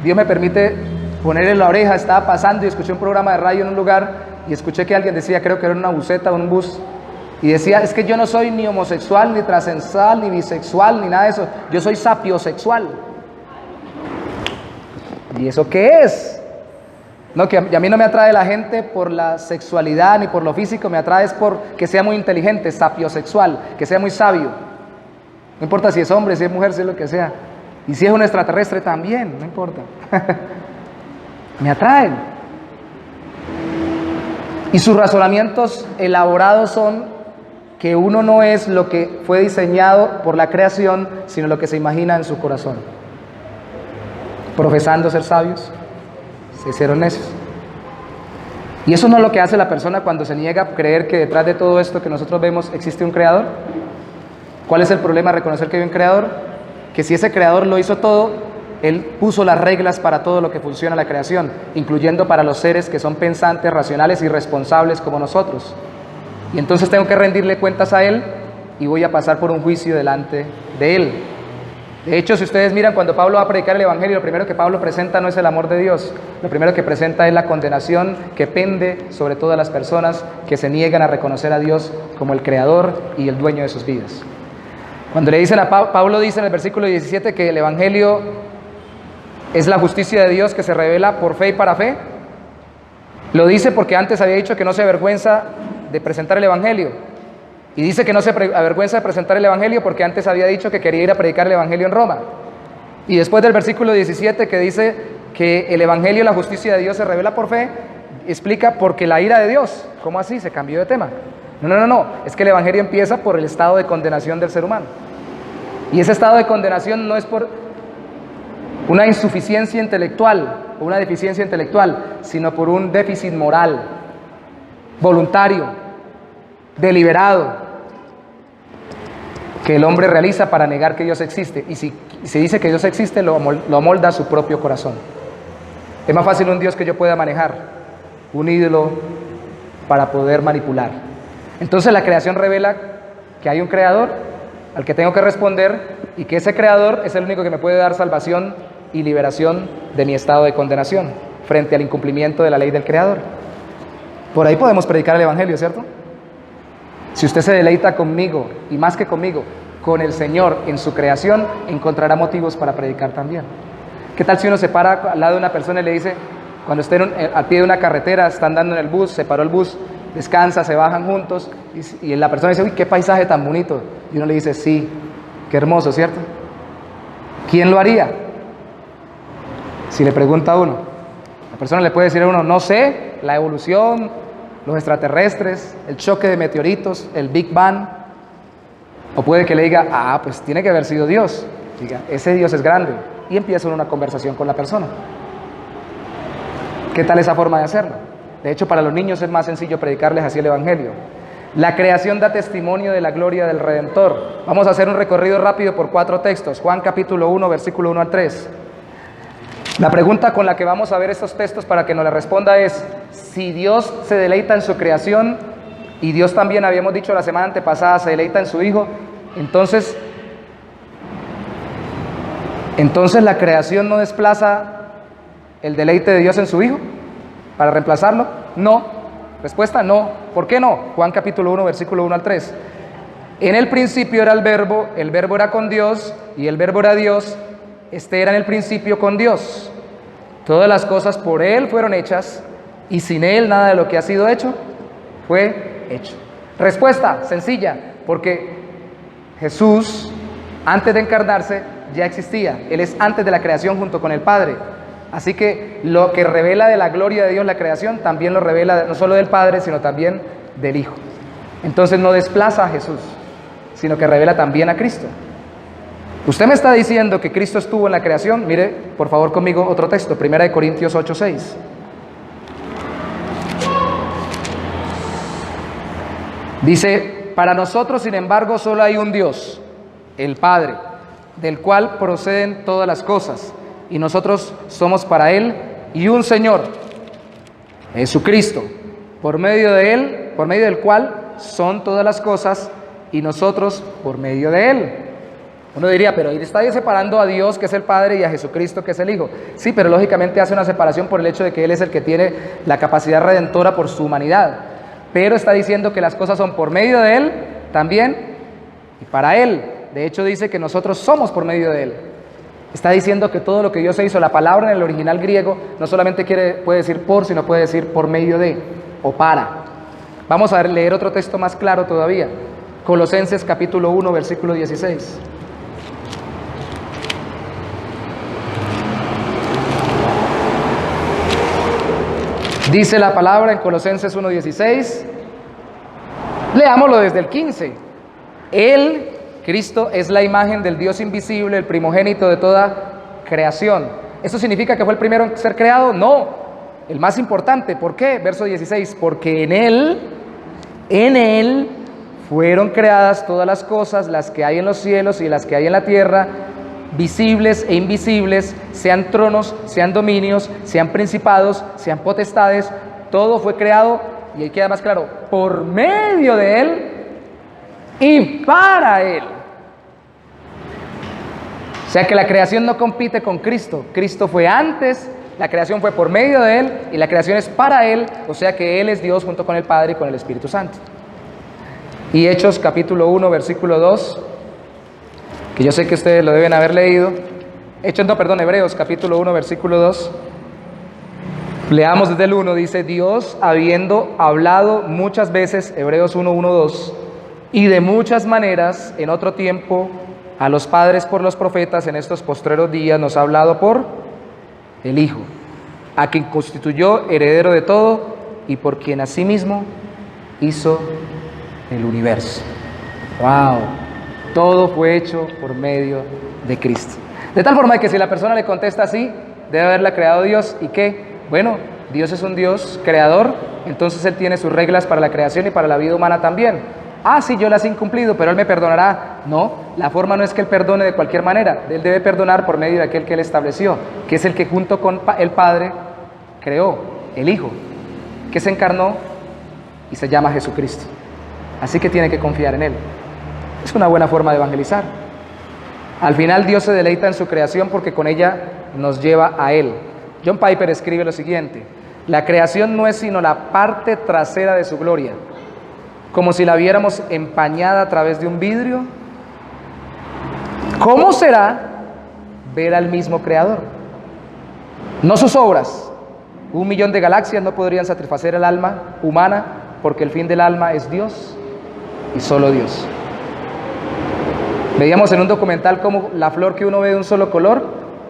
Dios me permite ponerle la oreja, estaba pasando y escuché un programa de radio en un lugar y escuché que alguien decía, creo que era una buseta o un bus, y decía, es que yo no soy ni homosexual, ni transexual, ni bisexual, ni nada de eso, yo soy sapiosexual. ¿Y eso qué es? No, que a mí no me atrae la gente por la sexualidad ni por lo físico, me atrae es por que sea muy inteligente, sapiosexual, que sea muy sabio. No importa si es hombre, si es mujer, si es lo que sea. Y si es un extraterrestre también, no importa. Me atraen. Y sus razonamientos elaborados son que uno no es lo que fue diseñado por la creación, sino lo que se imagina en su corazón. Profesando ser sabios, se hicieron necios. Y eso no es lo que hace la persona cuando se niega a creer que detrás de todo esto que nosotros vemos existe un creador. ¿Cuál es el problema? Reconocer que hay un creador, que si ese creador lo hizo todo, él puso las reglas para todo lo que funciona en la creación, incluyendo para los seres que son pensantes, racionales y responsables como nosotros. Y entonces tengo que rendirle cuentas a él y voy a pasar por un juicio delante de él. De hecho, si ustedes miran, cuando Pablo va a predicar el evangelio, lo primero que Pablo presenta no es el amor de Dios, lo primero que presenta es la condenación que pende sobre todas las personas que se niegan a reconocer a Dios como el creador y el dueño de sus vidas. Cuando le dicen a Pablo dice en el versículo 17 que el evangelio es la justicia de Dios que se revela por fe y para fe. Lo dice porque antes había dicho que no se avergüenza de presentar el evangelio. Y dice que no se avergüenza de presentar el evangelio porque antes había dicho que quería ir a predicar el evangelio en Roma. Y después del versículo 17 que dice que el evangelio, la justicia de Dios se revela por fe, explica porque la ira de Dios. ¿Cómo así? Se cambió de tema. No, es que el evangelio empieza por el estado de condenación del ser humano. Y ese estado de condenación no es por una insuficiencia intelectual o una deficiencia intelectual, sino por un déficit moral, voluntario, deliberado, que el hombre realiza para negar que Dios existe. Y si dice que Dios existe, lo amolda a su propio corazón. Es más fácil un Dios que yo pueda manejar, un ídolo para poder manipular. Entonces la creación revela que hay un creador al que tengo que responder y que ese creador es el único que me puede dar salvación y liberación de mi estado de condenación frente al incumplimiento de la ley del creador. Por ahí podemos predicar el evangelio, ¿cierto? Si usted se deleita conmigo, y más que conmigo, con el Señor en su creación, encontrará motivos para predicar también. ¿Qué tal si uno se para al lado de una persona y le dice, cuando esté al pie de una carretera, está andando en el bus, se paró el bus, descansa, se bajan juntos, y la persona dice, uy, qué paisaje tan bonito, y uno le dice, sí, qué hermoso, ¿cierto? ¿Quién lo haría? Si le pregunta a uno, la persona le puede decir a uno, no sé, la evolución, los extraterrestres, el choque de meteoritos, el Big Bang, o puede que le diga, pues tiene que haber sido Dios, diga, ese Dios es grande, y empieza una conversación con la persona. ¿Qué tal esa forma de hacerlo? De hecho, para los niños es más sencillo predicarles así el evangelio. La creación da testimonio de la gloria del Redentor. Vamos a hacer un recorrido rápido por 4 textos. Juan capítulo 1, versículo 1 al 3. La pregunta con la que vamos a ver estos textos para que nos la responda es, si Dios se deleita en su creación, y Dios también, habíamos dicho la semana antepasada, se deleita en su Hijo, entonces, Entonces, ¿la creación no desplaza el deleite de Dios en su Hijo para reemplazarlo? No. Respuesta, no. ¿Por qué no? Juan capítulo 1, versículo 1 al 3. En el principio era el verbo era con Dios, y el verbo era Dios. Este era en el principio con Dios. Todas las cosas por Él fueron hechas, y sin Él nada de lo que ha sido hecho fue hecho. Respuesta sencilla, porque Jesús, antes de encarnarse, ya existía. Él es antes de la creación junto con el Padre. Así que lo que revela de la gloria de Dios la creación, también lo revela no solo del Padre, sino también del Hijo. Entonces no desplaza a Jesús, sino que revela también a Cristo. Usted me está diciendo que Cristo estuvo en la creación. Mire, por favor, conmigo otro texto, 1 Corintios 8:6. Dice: para nosotros, sin embargo, solo hay un Dios, el Padre, del cual proceden todas las cosas, y nosotros somos para Él, y un Señor, Jesucristo, por medio de Él, por medio del cual son todas las cosas, y nosotros por medio de Él. Uno diría, pero ahí está separando a Dios, que es el Padre, y a Jesucristo, que es el Hijo. Sí, pero lógicamente hace una separación por el hecho de que Él es el que tiene la capacidad redentora por su humanidad. Pero está diciendo que las cosas son por medio de Él también y para Él. De hecho dice que nosotros somos por medio de Él. Está diciendo que todo lo que Dios se hizo, la palabra en el original griego no solamente puede decir por, sino puede decir por medio de o para. Vamos a leer otro texto más claro todavía. Colosenses capítulo 1, versículo 16. Dice la palabra en Colosenses 1:16. Leámoslo desde el 15. Él, Cristo, es la imagen del Dios invisible, el primogénito de toda creación. ¿Eso significa que fue el primero en ser creado? No, el más importante. ¿Por qué? Verso 16. Porque en Él fueron creadas todas las cosas, las que hay en los cielos y las que hay en la tierra, visibles e invisibles, sean tronos, sean dominios, sean principados, sean potestades. Todo fue creado, y ahí queda más claro, por medio de Él y para Él. O sea que la creación no compite con Cristo. Cristo fue antes, la creación fue por medio de Él, y la creación es para Él. O sea que Él es Dios junto con el Padre y con el Espíritu Santo. Y Hechos capítulo 1, versículo 2, que yo sé que ustedes lo deben haber leído. Hebreos capítulo 1, versículo 2. Leamos desde el 1, dice: Dios, habiendo hablado muchas veces, Hebreos 1, 1, 2, y de muchas maneras en otro tiempo a los padres por los profetas, en estos postreros días nos ha hablado por el Hijo, a quien constituyó heredero de todo y por quien asimismo hizo el universo. ¡Wow! Todo fue hecho por medio de Cristo. De tal forma que si la persona le contesta así, debe haberla creado Dios. ¿Y qué? Bueno, Dios es un Dios creador, entonces Él tiene sus reglas para la creación y para la vida humana también. Ah, sí, yo las he incumplido, pero Él me perdonará. No, la forma no es que Él perdone de cualquier manera. Él debe perdonar por medio de aquel que Él estableció, que es el que junto con el Padre creó, el Hijo, que se encarnó y se llama Jesucristo. Así que tiene que confiar en Él. Es una buena forma de evangelizar. Al final Dios se deleita en su creación porque con ella nos lleva a Él. John Piper escribe lo siguiente: la creación no es sino la parte trasera de su gloria, como si la viéramos empañada a través de un vidrio. ¿Cómo será ver al mismo Creador? No sus obras. 1.000.000 de galaxias no podrían satisfacer el alma humana, porque el fin del alma es Dios y solo Dios. Veíamos en un documental cómo la flor que uno ve de un solo color,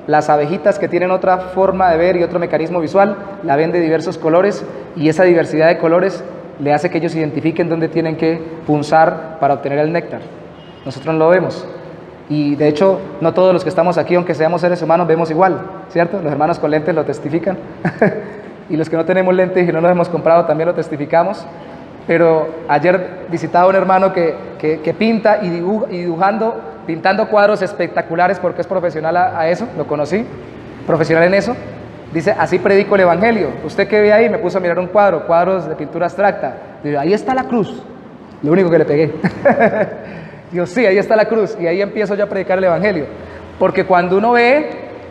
las abejitas que tienen otra forma de ver y otro mecanismo visual, la ven de diversos colores, y esa diversidad de colores le hace que ellos identifiquen dónde tienen que punzar para obtener el néctar. Nosotros no lo vemos. Y de hecho, no todos los que estamos aquí, aunque seamos seres humanos, vemos igual, ¿cierto? Los hermanos con lentes lo testifican. Y los que no tenemos lentes y no los hemos comprado también lo testificamos. Pero ayer visitaba a un hermano que pinta y pintando cuadros espectaculares, porque es profesional a eso, lo conocí, profesional en eso. Dice: así predico el evangelio. ¿Usted qué ve ahí? Me puso a mirar un cuadros de pintura abstracta. Digo: ahí está la cruz. Lo único que le pegué. Digo: sí, ahí está la cruz. Y ahí empiezo yo a predicar el evangelio. Porque cuando uno ve,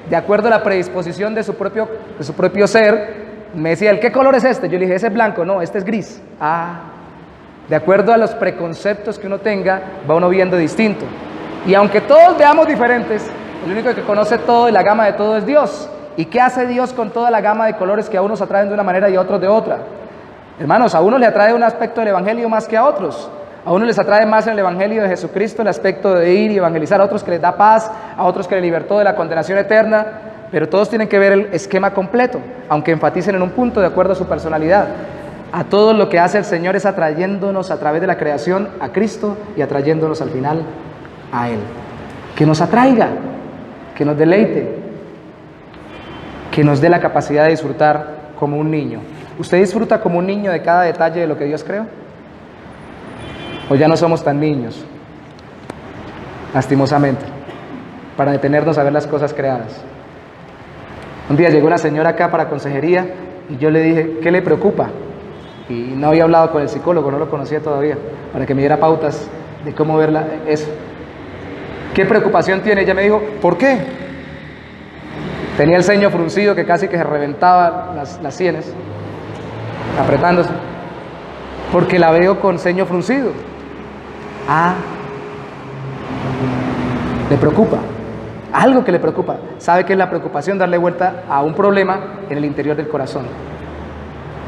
de acuerdo a la predisposición de su propio ser, me decía, ¿el qué color es este? Yo le dije, ese es blanco, no, este es gris. De acuerdo a los preconceptos que uno tenga, va uno viendo distinto. Y aunque todos veamos diferentes, el único que conoce todo y la gama de todo es Dios. ¿Y qué hace Dios con toda la gama de colores que a unos atraen de una manera y a otros de otra? Hermanos, a unos le atrae un aspecto del Evangelio más que a otros. A unos les atrae más en el Evangelio de Jesucristo el aspecto de ir y evangelizar, a otros que les da paz, a otros que les libertó de la condenación eterna, pero todos tienen que ver el esquema completo, aunque enfaticen en un punto de acuerdo a su personalidad. A todos lo que hace el Señor es atrayéndonos a través de la creación a Cristo y atrayéndonos al final a Él. Que nos atraiga, que nos deleite, que nos dé la capacidad de disfrutar como un niño. ¿Usted disfruta como un niño de cada detalle de lo que Dios creó? ¿O ya no somos tan niños? Lastimosamente, para detenernos a ver las cosas creadas. Un día llegó una señora acá para consejería y yo le dije, ¿qué le preocupa? Y no había hablado con el psicólogo, no lo conocía todavía, para que me diera pautas de cómo verla eso. ¿Qué preocupación tiene? Ella me dijo, ¿por qué? Tenía el ceño fruncido que casi que se reventaba las sienes, apretándose, porque la veo con ceño fruncido. Le preocupa, algo que le preocupa. ¿Sabe qué es la preocupación? Darle vuelta a un problema en el interior del corazón.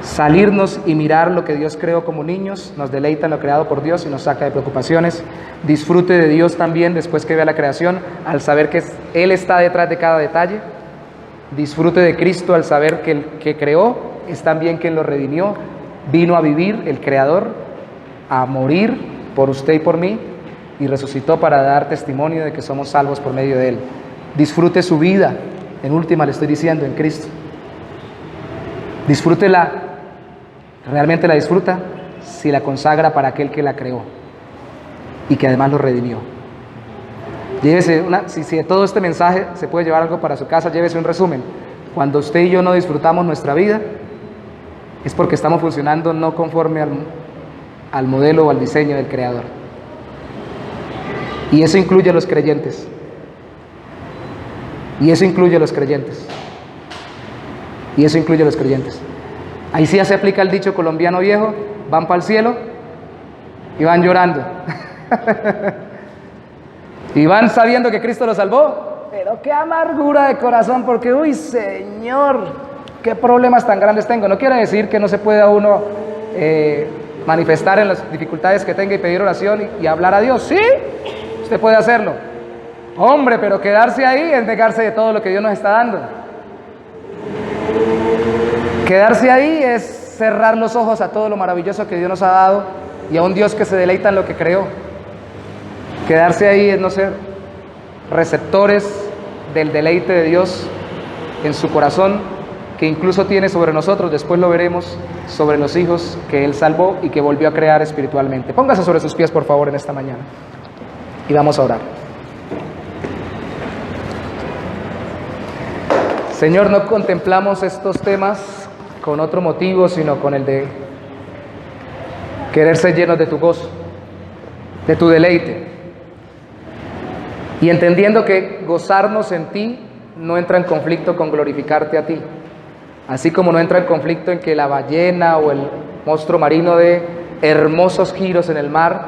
Salirnos y mirar lo que Dios creó como niños, nos deleita en lo creado por Dios y nos saca de preocupaciones. Disfrute de Dios también después que vea la creación, al saber que Él está detrás de cada detalle. Disfrute de Cristo al saber que el que creó es también quien lo redimió. Vino a vivir, el Creador, a morir por usted y por mí, y resucitó para dar testimonio de que somos salvos por medio de Él. Disfrute su vida, en última le estoy diciendo, en Cristo. Disfrútela, realmente la disfruta si la consagra para aquel que la creó y que además lo redimió. Llévese si de todo este mensaje se puede llevar algo para su casa, llévese un resumen. Cuando usted y yo no disfrutamos nuestra vida, es porque estamos funcionando no conforme al modelo o al diseño del Creador. Y eso incluye a los creyentes. Y eso incluye a los creyentes. Y eso incluye a los creyentes. Ahí sí ya se aplica el dicho colombiano viejo, van para el cielo y van llorando. Y van sabiendo que Cristo los salvó, pero qué amargura de corazón, porque uy Señor, qué problemas tan grandes tengo. No quiere decir que no se pueda uno manifestar en las dificultades que tenga y pedir oración y hablar a Dios. Sí, usted puede hacerlo. Hombre, pero quedarse ahí es negarse de todo lo que Dios nos está dando. Quedarse ahí es cerrar los ojos a todo lo maravilloso que Dios nos ha dado y a un Dios que se deleita en lo que creó. Quedarse ahí es no ser receptores del deleite de Dios en su corazón, que incluso tiene sobre nosotros, después lo veremos, sobre los hijos que Él salvó y que volvió a crear espiritualmente. Póngase sobre sus pies, por favor, en esta mañana y vamos a orar. Señor, no contemplamos estos temas con otro motivo, sino con el de querer ser llenos de tu gozo, de tu deleite. Y entendiendo que gozarnos en ti no entra en conflicto con glorificarte a ti. Así como no entra en conflicto en que la ballena o el monstruo marino dé hermosos giros en el mar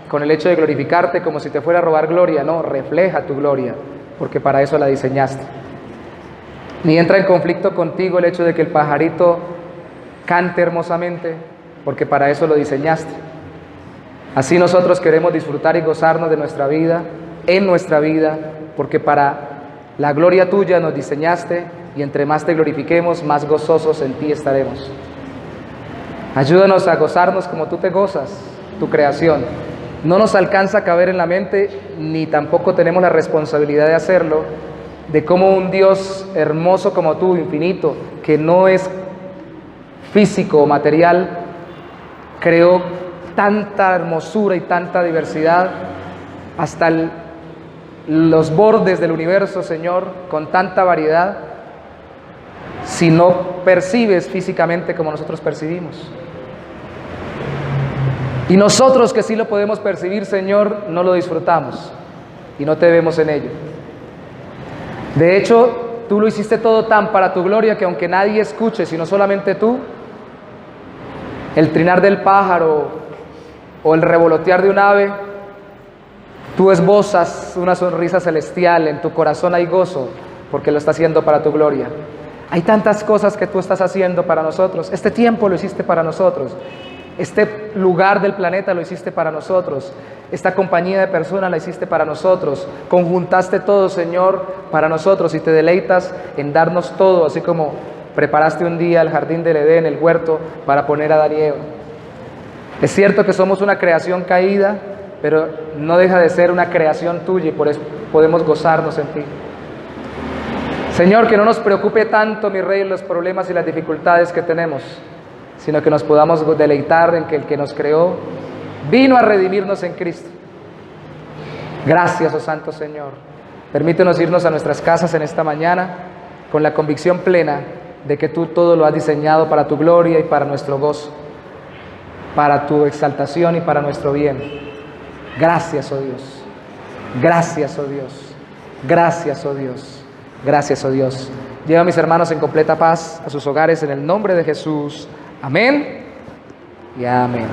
con el hecho de glorificarte como si te fuera a robar gloria. No, refleja tu gloria, porque para eso la diseñaste. Ni entra en conflicto contigo el hecho de que el pajarito cante hermosamente, porque para eso lo diseñaste. Así nosotros queremos disfrutar y gozarnos de nuestra vida, en nuestra vida, porque para la gloria tuya nos diseñaste y entre más te glorifiquemos, más gozosos en ti estaremos. Ayúdanos a gozarnos como tú te gozas, tu creación. No nos alcanza a caber en la mente, ni tampoco tenemos la responsabilidad de hacerlo, de cómo un Dios hermoso como tú, infinito, que no es físico o material, creó tanta hermosura y tanta diversidad hasta los bordes del universo, Señor, con tanta variedad, si no percibes físicamente como nosotros percibimos. Y nosotros que sí lo podemos percibir, Señor, no lo disfrutamos y no te vemos en ello. De hecho, tú lo hiciste todo tan para tu gloria que aunque nadie escuche, sino solamente tú, el trinar del pájaro o el revolotear de un ave, tú esbozas una sonrisa celestial, en tu corazón hay gozo, porque lo está haciendo para tu gloria. Hay tantas cosas que tú estás haciendo para nosotros. Este tiempo lo hiciste para nosotros. Este lugar del planeta lo hiciste para nosotros. Esta compañía de personas la hiciste para nosotros. Conjuntaste todo, Señor, para nosotros y te deleitas en darnos todo, así como preparaste un día el jardín del Edén, el huerto, para poner a Adán y Eva. Es cierto que somos una creación caída, pero no deja de ser una creación tuya y por eso podemos gozarnos en ti. Señor, que no nos preocupe tanto, mi Rey, los problemas y las dificultades que tenemos, sino que nos podamos deleitar en que el que nos creó vino a redimirnos en Cristo. Gracias, oh Santo Señor. Permítenos irnos a nuestras casas en esta mañana con la convicción plena de que tú todo lo has diseñado para tu gloria y para nuestro gozo, para tu exaltación y para nuestro bien. Gracias, oh Dios. Gracias, oh Dios. Gracias, oh Dios. Gracias, oh Dios. Lleva a mis hermanos en completa paz a sus hogares en el nombre de Jesús. Amén y amén.